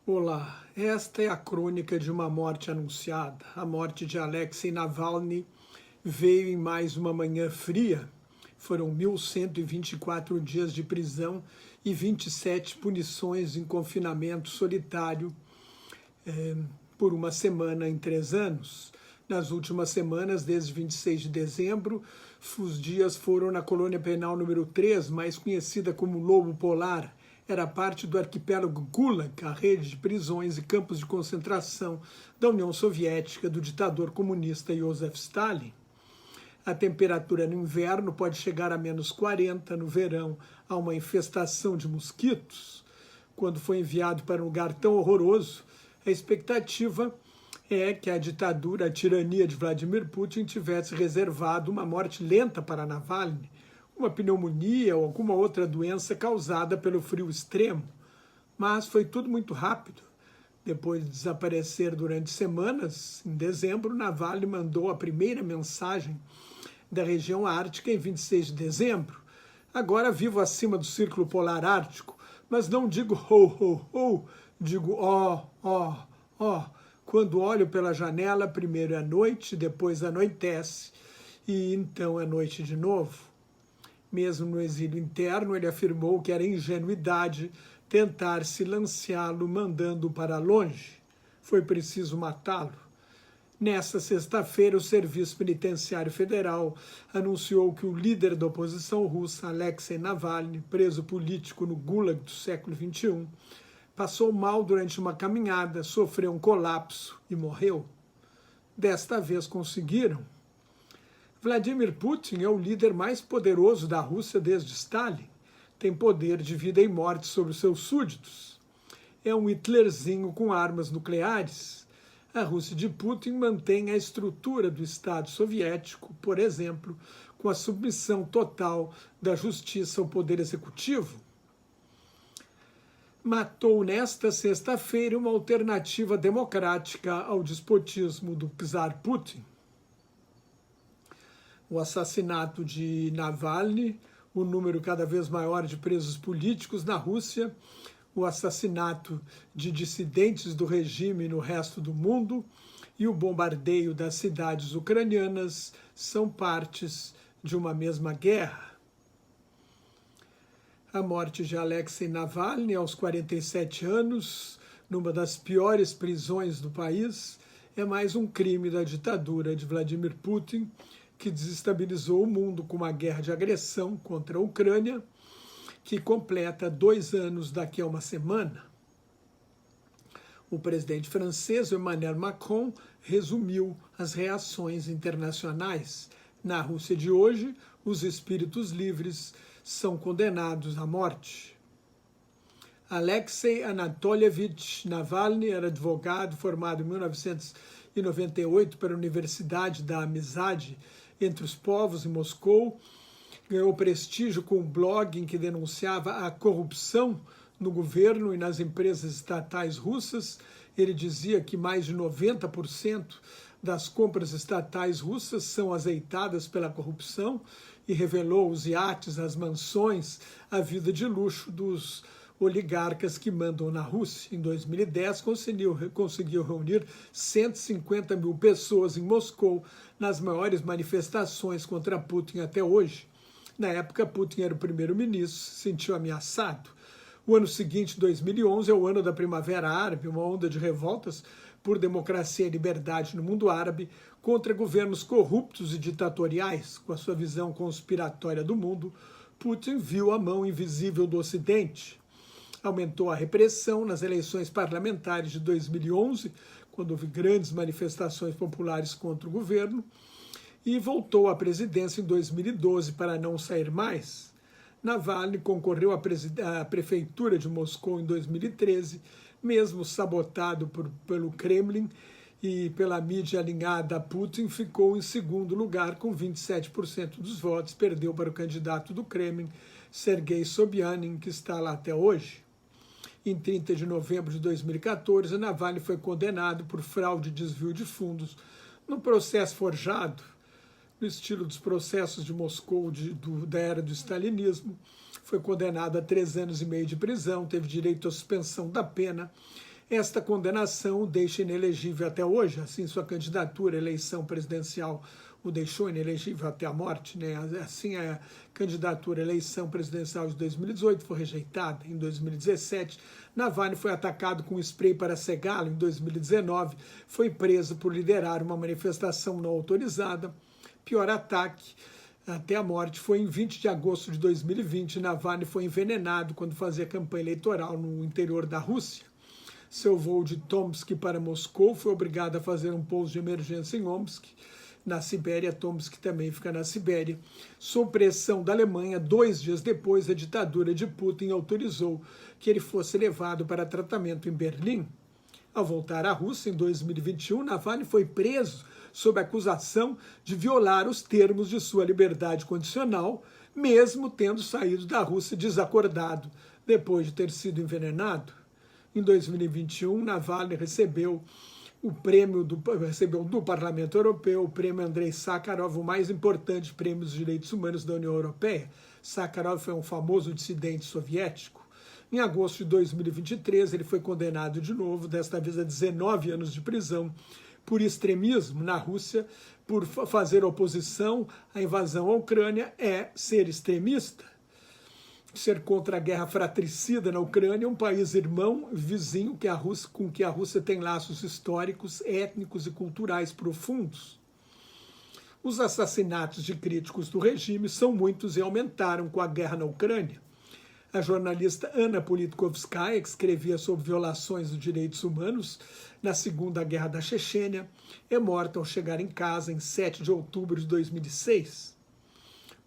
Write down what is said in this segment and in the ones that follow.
Olá, esta é a crônica de uma morte anunciada. A morte de Alexei Navalny veio em mais uma manhã fria. Foram 1.124 dias de prisão e 27 punições em confinamento solitário por uma semana em 3 anos. Nas últimas semanas, desde 26 de dezembro, os dias foram na colônia penal número 3, mais conhecida como Lobo Polar. Era parte do arquipélago Gulag, a rede de prisões e campos de concentração da União Soviética do ditador comunista Joseph Stalin. A temperatura no inverno pode chegar a menos 40, no verão há uma infestação de mosquitos. Quando foi enviado para um lugar tão horroroso, a expectativa é que a ditadura, a tirania de Vladimir Putin tivesse reservado uma morte lenta para Navalny, uma pneumonia ou alguma outra doença causada pelo frio extremo. Mas foi tudo muito rápido. Depois de desaparecer durante semanas, em dezembro, Navalny mandou a primeira mensagem da região ártica em 26 de dezembro. Agora vivo acima do Círculo Polar Ártico, mas não digo ho, ho, ho, digo ó, ó, ó. Quando olho pela janela, primeiro é noite, depois anoitece e então é noite de novo. Mesmo no exílio interno, ele afirmou que era ingenuidade tentar silenciá-lo mandando-o para longe. Foi preciso matá-lo. Nesta sexta-feira, o Serviço Penitenciário Federal anunciou que o líder da oposição russa, Alexei Navalny, preso político no Gulag do século XXI, passou mal durante uma caminhada, sofreu um colapso e morreu. Desta vez conseguiram. Vladimir Putin é o líder mais poderoso da Rússia desde Stalin. Tem poder de vida e morte sobre os seus súditos. É um Hitlerzinho com armas nucleares. A Rússia de Putin mantém a estrutura do Estado soviético, por exemplo, com a submissão total da justiça ao poder executivo. Matou nesta sexta-feira uma alternativa democrática ao despotismo do czar Putin. O assassinato de Navalny, o número cada vez maior de presos políticos na Rússia, o assassinato de dissidentes do regime no resto do mundo e o bombardeio das cidades ucranianas são partes de uma mesma guerra. A morte de Alexei Navalny, aos 47 anos, numa das piores prisões do país, é mais um crime da ditadura de Vladimir Putin, que desestabilizou o mundo com uma guerra de agressão contra a Ucrânia, que completa 2 anos daqui a uma semana. O presidente francês Emmanuel Macron resumiu as reações internacionais. Na Rússia de hoje, os espíritos livres são condenados à morte. Alexei Anatolievich Navalny era advogado formado em 1998 pela Universidade da Amizade entre os Povos em Moscou, ganhou prestígio com um blog em que denunciava a corrupção no governo e nas empresas estatais russas. Ele dizia que mais de 90% das compras estatais russas são azeitadas pela corrupção e revelou os iates, as mansões, a vida de luxo dos oligarcas que mandam na Rússia. Em 2010, conseguiu reunir 150 mil pessoas em Moscou nas maiores manifestações contra Putin até hoje. Na época, Putin era o primeiro-ministro, se sentiu ameaçado. O ano seguinte, 2011, é o ano da Primavera Árabe, uma onda de revoltas por democracia e liberdade no mundo árabe contra governos corruptos e ditatoriais. Com a sua visão conspiratória do mundo, Putin viu a mão invisível do Ocidente. Aumentou a repressão nas eleições parlamentares de 2011, quando houve grandes manifestações populares contra o governo, e voltou à presidência em 2012 para não sair mais. Navalny concorreu à prefeitura de Moscou em 2013, mesmo sabotado pelo Kremlin e pela mídia alinhada a Putin, ficou em segundo lugar com 27% dos votos, perdeu para o candidato do Kremlin, Sergei Sobyanin, que está lá até hoje. Em 30 de novembro de 2014, Navalny foi condenado por fraude e desvio de fundos num processo forjado, no estilo dos processos de Moscou da era do stalinismo. Foi condenado a 3 anos e meio de prisão, teve direito à suspensão da pena, Esta condenação o deixa inelegível até hoje, assim sua candidatura à eleição presidencial o deixou inelegível até a morte, né? Assim a candidatura à eleição presidencial de 2018 foi rejeitada. Em 2017, Navalny foi atacado com spray para cegá-lo. Em 2019, foi preso por liderar uma manifestação não autorizada. Pior ataque até a morte foi em 20 de agosto de 2020. Navalny foi envenenado quando fazia campanha eleitoral no interior da Rússia. Seu voo de Tomsk para Moscou foi obrigado a fazer um pouso de emergência em Omsk, na Sibéria. Tomsk também fica na Sibéria. Sob pressão da Alemanha, 2 dias depois, a ditadura de Putin autorizou que ele fosse levado para tratamento em Berlim. Ao voltar à Rússia em 2021, Navalny foi preso sob acusação de violar os termos de sua liberdade condicional, mesmo tendo saído da Rússia desacordado depois de ter sido envenenado. Em 2021, Navalny recebeu do Parlamento Europeu o prêmio Andrei Sakharov, o mais importante prêmio dos direitos humanos da União Europeia. Sakharov foi um famoso dissidente soviético. Em agosto de 2023, ele foi condenado de novo, desta vez a 19 anos de prisão, por extremismo na Rússia. Por fazer oposição à invasão à Ucrânia é ser extremista. Ser contra a guerra fratricida na Ucrânia, um país irmão, vizinho com que a Rússia tem laços históricos, étnicos e culturais profundos. Os assassinatos de críticos do regime são muitos e aumentaram com a guerra na Ucrânia. A jornalista Anna Politkovskaya, que escrevia sobre violações dos direitos humanos na Segunda Guerra da Chechênia, é morta ao chegar em casa em 7 de outubro de 2006.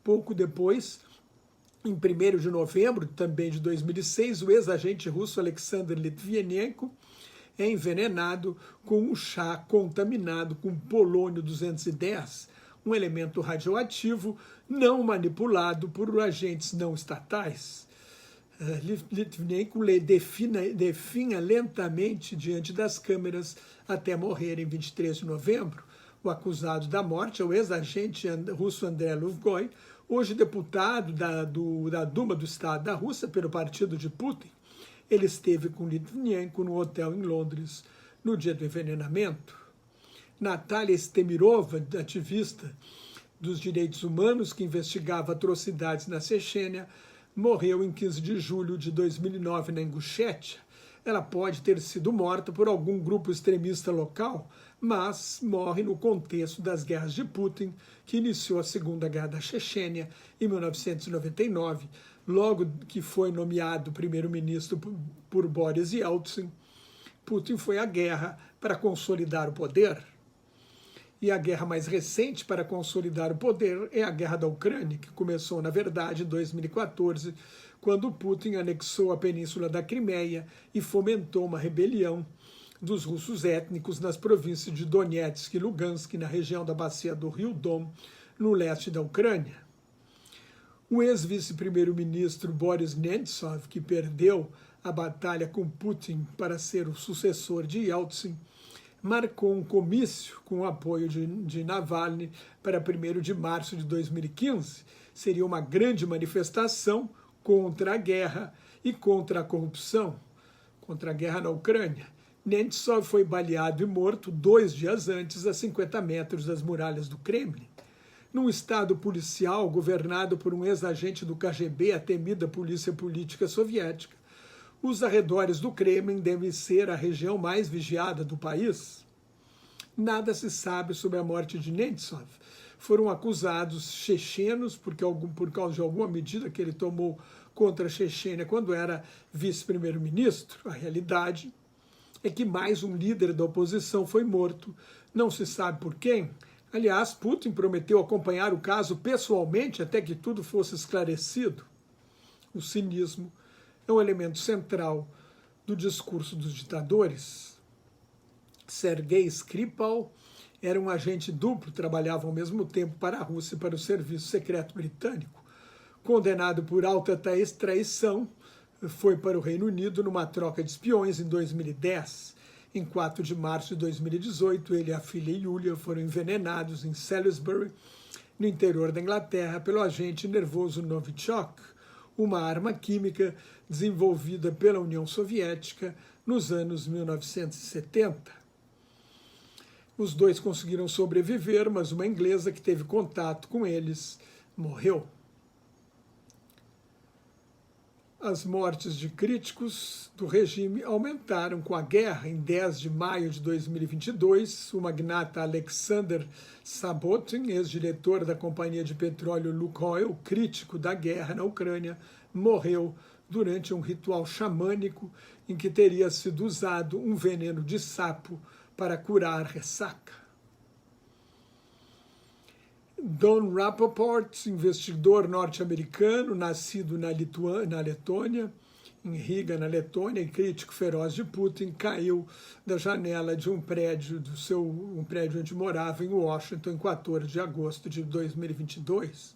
Pouco depois, em 1º de novembro, também de 2006, o ex-agente russo Alexander Litvinenko é envenenado com um chá contaminado com polônio-210, um elemento radioativo não manipulado por agentes não estatais. Litvinenko definha lentamente diante das câmeras até morrer em 23 de novembro. O acusado da morte é o ex-agente russo Andrei Luvgoy, hoje deputado da Duma do Estado da Rússia pelo partido de Putin. Ele esteve com Litvinenko no hotel em Londres no dia do envenenamento. Natalia Stemirova, ativista dos direitos humanos que investigava atrocidades na Chechênia, morreu em 15 de julho de 2009 na Ingushétia. Ela pode ter sido morta por algum grupo extremista local, mas morre no contexto das guerras de Putin, que iniciou a Segunda Guerra da Chechênia em 1999, logo que foi nomeado primeiro-ministro por Boris Yeltsin. Putin foi à guerra para consolidar o poder. E a guerra mais recente para consolidar o poder é a guerra da Ucrânia, que começou, na verdade, em 2014, quando Putin anexou a península da Crimeia e fomentou uma rebelião dos russos étnicos nas províncias de Donetsk e Lugansk, na região da bacia do Rio Dom, no leste da Ucrânia. O ex-vice-primeiro-ministro Boris Nemtsov, que perdeu a batalha com Putin para ser o sucessor de Yeltsin, marcou um comício com o apoio de Navalny para 1º de março de 2015. Seria uma grande manifestação contra a guerra e contra a corrupção, contra a guerra na Ucrânia. Nemtsov foi baleado e morto 2 dias antes, a 50 metros das muralhas do Kremlin. Num estado policial governado por um ex-agente do KGB, a temida polícia política soviética, os arredores do Kremlin devem ser a região mais vigiada do país. Nada se sabe sobre a morte de Nemtsov. Foram acusados chechenos por causa de alguma medida que ele tomou contra a Chechênia quando era vice-primeiro-ministro. A realidade é que mais um líder da oposição foi morto. Não se sabe por quem. Aliás, Putin prometeu acompanhar o caso pessoalmente até que tudo fosse esclarecido. O cinismo é um elemento central do discurso dos ditadores. Sergei Skripal era um agente duplo, trabalhava ao mesmo tempo para a Rússia e para o Serviço Secreto Britânico. Condenado por alta traição, foi para o Reino Unido numa troca de espiões em 2010. Em 4 de março de 2018, ele e a filha Yulia foram envenenados em Salisbury, no interior da Inglaterra, pelo agente nervoso Novichok. uma arma química desenvolvida pela União Soviética nos anos 1970. Os dois conseguiram sobreviver, mas uma inglesa que teve contato com eles morreu. As mortes de críticos do regime aumentaram com a guerra. Em 10 de maio de 2022, o magnata Alexander Sabotin, ex-diretor da companhia de petróleo Lukoil, crítico da guerra na Ucrânia, morreu durante um ritual xamânico em que teria sido usado um veneno de sapo para curar ressaca. Don Rappaport, investigador norte-americano, nascido na Letônia, em Riga, na Letônia, e crítico feroz de Putin, caiu da janela de um prédio onde morava em Washington em 14 de agosto de 2022.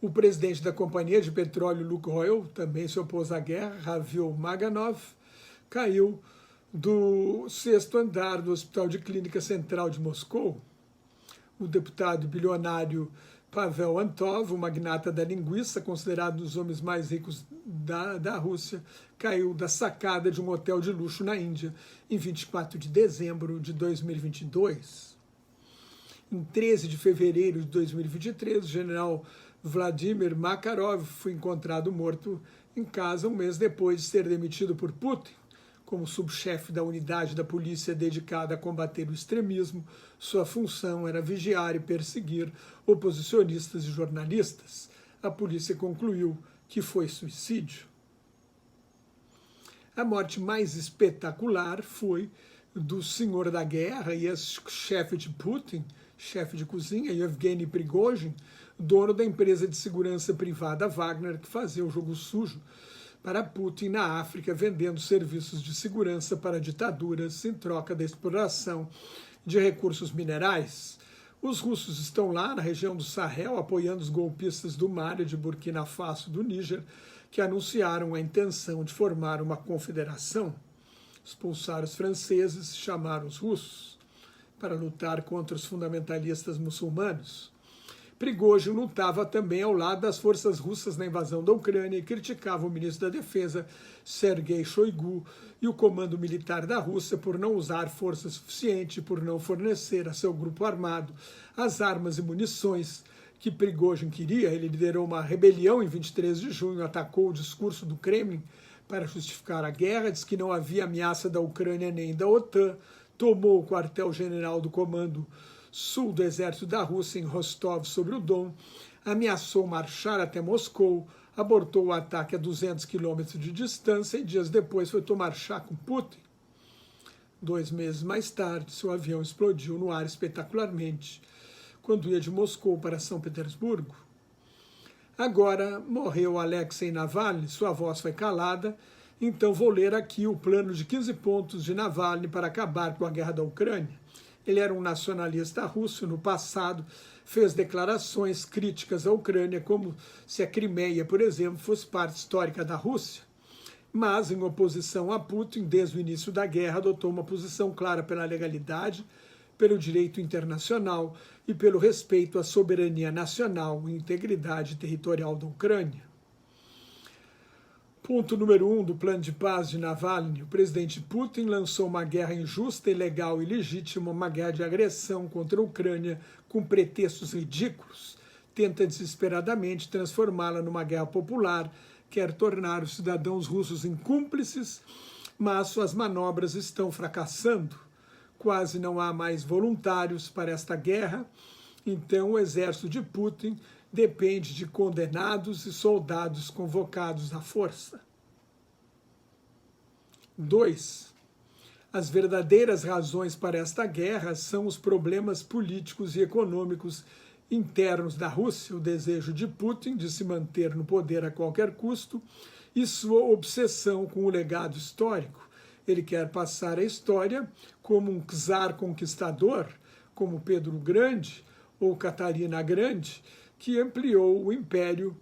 O presidente da companhia de petróleo Lukoil também se opôs à guerra, Ravil Maganov, caiu do 6º andar do Hospital de Clínica Central de Moscou. O deputado bilionário Pavel Antov, o magnata da linguiça, considerado um dos homens mais ricos da Rússia, caiu da sacada de um hotel de luxo na Índia em 24 de dezembro de 2022. Em 13 de fevereiro de 2023, o general Vladimir Makarov foi encontrado morto em casa um mês depois de ser demitido por Putin. Como subchefe da unidade da polícia dedicada a combater o extremismo, sua função era vigiar e perseguir oposicionistas e jornalistas. A polícia concluiu que foi suicídio. A morte mais espetacular foi do senhor da guerra e ex-chefe de Putin, chefe de cozinha, Yevgeny Prigozhin, dono da empresa de segurança privada Wagner, que fazia o jogo sujo para Putin na África, vendendo serviços de segurança para ditaduras em troca da exploração de recursos minerais. Os russos estão lá na região do Sahel, apoiando os golpistas do Mali, de Burkina Faso e do Níger, que anunciaram a intenção de formar uma confederação. Expulsaram os franceses e chamaram os russos para lutar contra os fundamentalistas muçulmanos. Prigozhin lutava também ao lado das forças russas na invasão da Ucrânia e criticava o ministro da Defesa, Sergei Shoigu, e o comando militar da Rússia por não usar força suficiente e por não fornecer a seu grupo armado as armas e munições que Prigozhin queria. Ele liderou uma rebelião em 23 de junho, atacou o discurso do Kremlin para justificar a guerra, disse que não havia ameaça da Ucrânia nem da OTAN, tomou o quartel-general do Comando Sul do Exército da Rússia em Rostov sobre o Don, ameaçou marchar até Moscou, abortou o ataque a 200 quilômetros de distância e dias depois foi tomar chá com Putin. 2 meses mais tarde, seu avião explodiu no ar espetacularmente quando ia de Moscou para São Petersburgo. Agora morreu Alexei Navalny, sua voz foi calada, então vou ler aqui o plano de 15 pontos de Navalny para acabar com a guerra da Ucrânia. Ele era um nacionalista russo, no passado fez declarações críticas à Ucrânia, como se a Crimeia, por exemplo, fosse parte histórica da Rússia. Mas, em oposição a Putin, desde o início da guerra, adotou uma posição clara pela legalidade, pelo direito internacional e pelo respeito à soberania nacional e integridade territorial da Ucrânia. Ponto número 1 do plano de paz de Navalny. O presidente Putin lançou uma guerra injusta, ilegal e ilegítima, uma guerra de agressão contra a Ucrânia com pretextos ridículos. Tenta desesperadamente transformá-la numa guerra popular, quer tornar os cidadãos russos em cúmplices, mas suas manobras estão fracassando. Quase não há mais voluntários para esta guerra, então o exército de Putin depende de condenados e soldados convocados à força. 2. As verdadeiras razões para esta guerra são os problemas políticos e econômicos internos da Rússia, o desejo de Putin de se manter no poder a qualquer custo e sua obsessão com o legado histórico. Ele quer passar a história como um czar conquistador, como Pedro o Grande ou Catarina a Grande, que ampliou o império,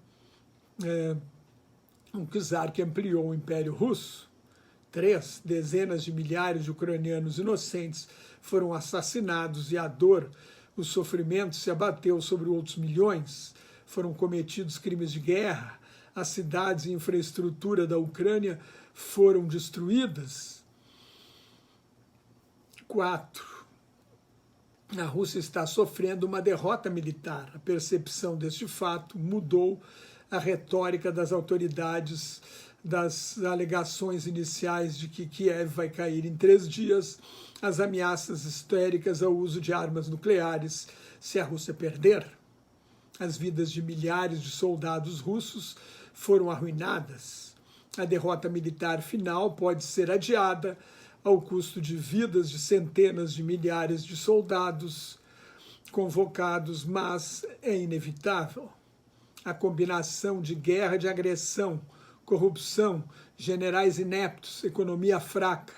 um czar que ampliou o Império Russo. 3. Dezenas de milhares de ucranianos inocentes foram assassinados e a dor, o sofrimento se abateu sobre outros milhões. Foram cometidos crimes de guerra. as cidades e infraestrutura da Ucrânia foram destruídas. 4. A Rússia está sofrendo uma derrota militar. A percepção deste fato mudou a retórica das autoridades das alegações iniciais de que Kiev vai cair em 3 dias, as ameaças histéricas ao uso de armas nucleares se a Rússia perder. As vidas de milhares de soldados russos foram arruinadas. A derrota militar final pode ser adiada ao custo de vidas de centenas de milhares de soldados convocados, mas é inevitável. A combinação de guerra de agressão, corrupção, generais ineptos, economia fraca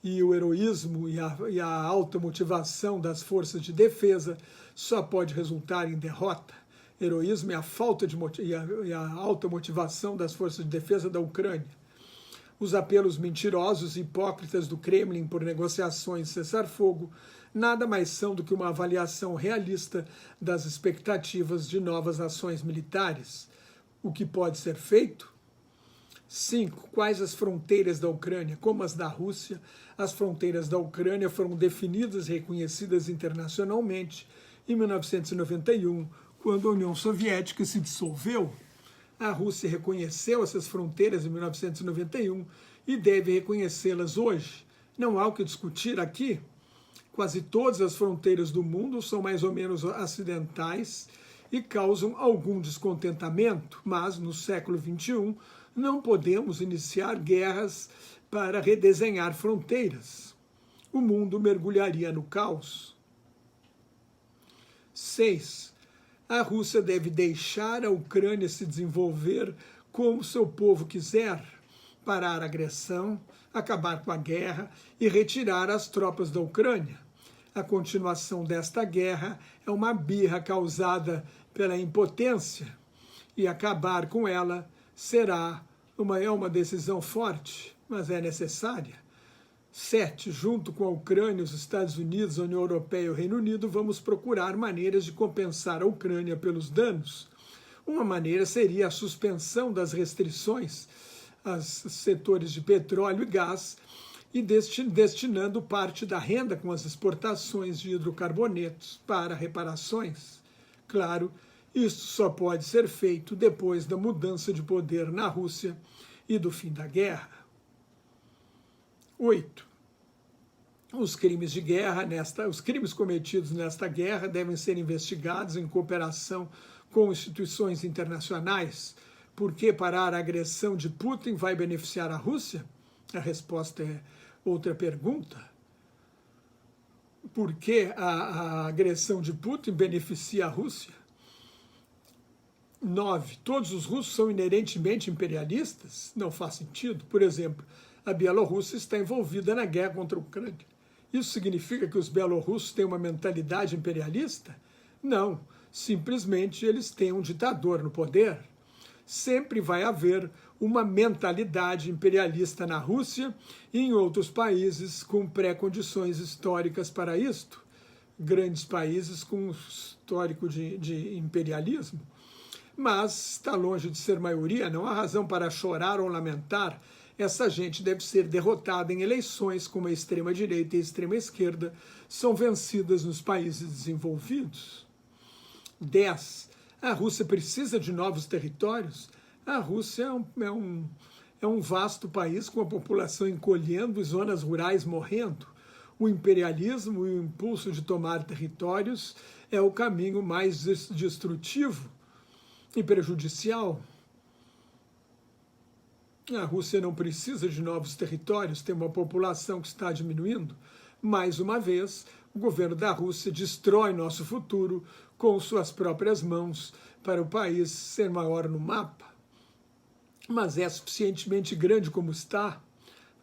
e o heroísmo e a alta motivação das forças de defesa só pode resultar em derrota. Heroísmo e a a alta motivação das forças de defesa da Ucrânia. Os apelos mentirosos e hipócritas do Kremlin por negociações e cessar-fogo nada mais são do que uma avaliação realista das expectativas de novas ações militares. O que pode ser feito? 5. Quais as fronteiras da Ucrânia? Como as da Rússia, as fronteiras da Ucrânia foram definidas e reconhecidas internacionalmente em 1991, quando a União Soviética se dissolveu. A Rússia reconheceu essas fronteiras em 1991 e deve reconhecê-las hoje. Não há o que discutir aqui. Quase todas as fronteiras do mundo são mais ou menos acidentais e causam algum descontentamento, mas no século XXI não podemos iniciar guerras para redesenhar fronteiras. O mundo mergulharia no caos. 6. A Rússia deve deixar a Ucrânia se desenvolver como seu povo quiser, parar a agressão, acabar com a guerra e retirar as tropas da Ucrânia. A continuação desta guerra é uma birra causada pela impotência e acabar com ela será uma decisão forte, mas é necessária. 7. Junto com a Ucrânia, os Estados Unidos, a União Europeia e o Reino Unido, vamos procurar maneiras de compensar a Ucrânia pelos danos. Uma maneira seria a suspensão das restrições aos setores de petróleo e gás e destinando parte da renda com as exportações de hidrocarbonetos para reparações. Claro, isso só pode ser feito depois da mudança de poder na Rússia e do fim da guerra. 8. Os crimes de guerra, os crimes cometidos nesta guerra devem ser investigados em cooperação com instituições internacionais. Por que parar a agressão de Putin vai beneficiar a Rússia? A resposta é outra pergunta. Por que a agressão de Putin beneficia a Rússia? 9. Todos os russos são inerentemente imperialistas? Não faz sentido. Por exemplo, a Bielorrússia está envolvida na guerra contra a Ucrânia. Isso significa que os bielorrussos têm uma mentalidade imperialista? Não, simplesmente eles têm um ditador no poder. Sempre vai haver uma mentalidade imperialista na Rússia e em outros países com pré-condições históricas para isto. Grandes países com histórico de imperialismo. Mas está longe de ser maioria, não há razão para chorar ou lamentar. Essa gente deve ser derrotada em eleições como a extrema-direita e a extrema-esquerda são vencidas nos países desenvolvidos. 10. A Rússia precisa de novos territórios? A Rússia é um vasto país com a população encolhendo e zonas rurais morrendo. O imperialismo e o impulso de tomar territórios é o caminho mais destrutivo e prejudicial. A Rússia não precisa de novos territórios, tem uma população que está diminuindo. Mais uma vez, o governo da Rússia destrói nosso futuro com suas próprias mãos para o país ser maior no mapa. Mas é suficientemente grande como está.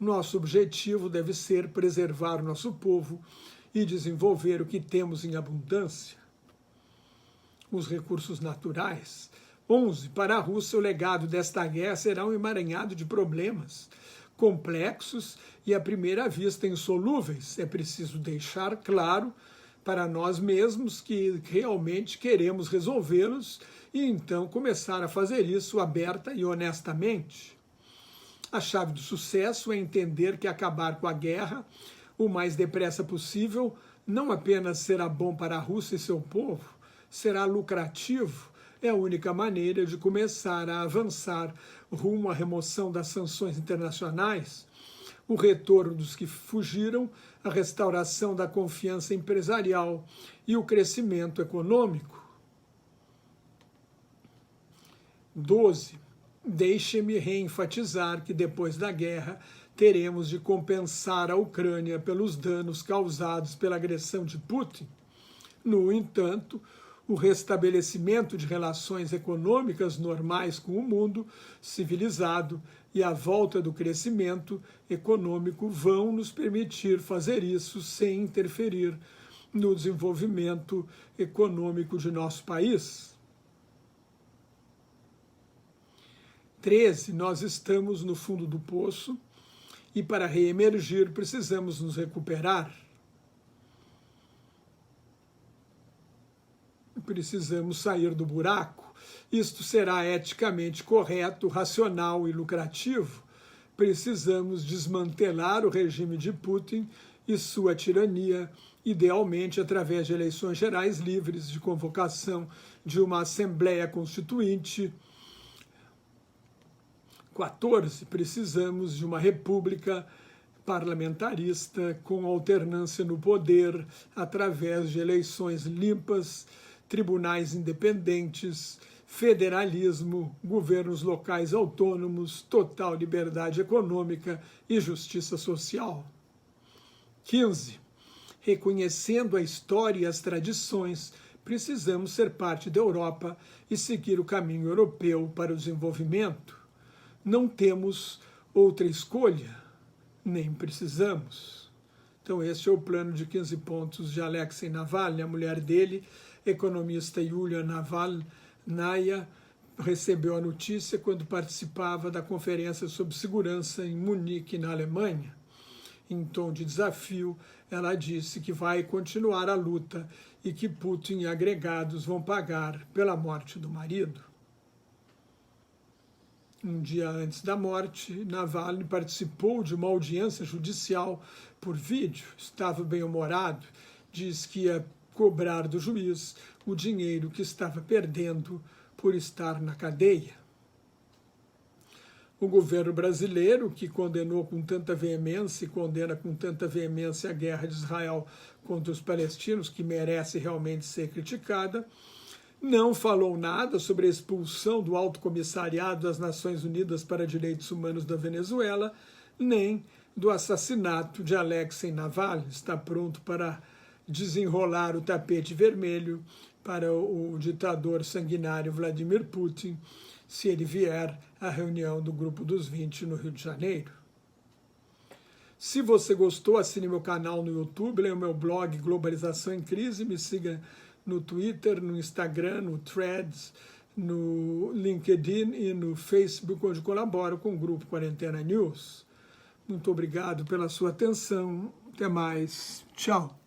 Nosso objetivo deve ser preservar o nosso povo e desenvolver o que temos em abundância. Os recursos naturais. 11. Para a Rússia, o legado desta guerra será um emaranhado de problemas complexos e, à primeira vista, insolúveis. É preciso deixar claro para nós mesmos que realmente queremos resolvê-los e então começar a fazer isso aberta e honestamente. A chave do sucesso é entender que acabar com a guerra o mais depressa possível não apenas será bom para a Rússia e seu povo, será lucrativo. É a única maneira de começar a avançar rumo à remoção das sanções internacionais, o retorno dos que fugiram, a restauração da confiança empresarial e o crescimento econômico. 12. Deixe-me reenfatizar que depois da guerra teremos de compensar a Ucrânia pelos danos causados pela agressão de Putin. No entanto, o restabelecimento de relações econômicas normais com o mundo civilizado e a volta do crescimento econômico vão nos permitir fazer isso sem interferir no desenvolvimento econômico de nosso país. 13. Nós estamos no fundo do poço e para reemergir precisamos nos recuperar. Precisamos sair do buraco. Isto será eticamente correto, racional e lucrativo. Precisamos desmantelar o regime de Putin e sua tirania, idealmente através de eleições gerais livres, de convocação de uma Assembleia Constituinte. 14. Precisamos de uma república parlamentarista com alternância no poder através de eleições limpas, tribunais independentes, federalismo, governos locais autônomos, total liberdade econômica e justiça social. 15. Reconhecendo a história e as tradições, precisamos ser parte da Europa e seguir o caminho europeu para o desenvolvimento. Não temos outra escolha, nem precisamos. Então este é o plano de 15 pontos de Alexei Navalny. A mulher dele, economista Yulia Navalnaya, recebeu a notícia quando participava da conferência sobre segurança em Munique, na Alemanha. Em tom de desafio, ela disse que vai continuar a luta e que Putin e agregados vão pagar pela morte do marido. Um dia antes da morte, Navalny participou de uma audiência judicial por vídeo. Estava bem-humorado, disse que ia cobrar do juiz o dinheiro que estava perdendo por estar na cadeia. O governo brasileiro, que condenou com tanta veemência e condena com tanta veemência a guerra de Israel contra os palestinos, que merece realmente ser criticada, não falou nada sobre a expulsão do Alto Comissariado das Nações Unidas para Direitos Humanos da Venezuela, nem do assassinato de Alexei Navalny. Está pronto para desenrolar o tapete vermelho para o ditador sanguinário Vladimir Putin, se ele vier à reunião do Grupo dos 20 no Rio de Janeiro. Se você gostou, assine meu canal no YouTube, leia o meu blog Globalização em Crise, me siga no Twitter, no Instagram, no Threads, no LinkedIn e no Facebook, onde colaboro com o Grupo Quarentena News. Muito obrigado pela sua atenção. Até mais. Tchau.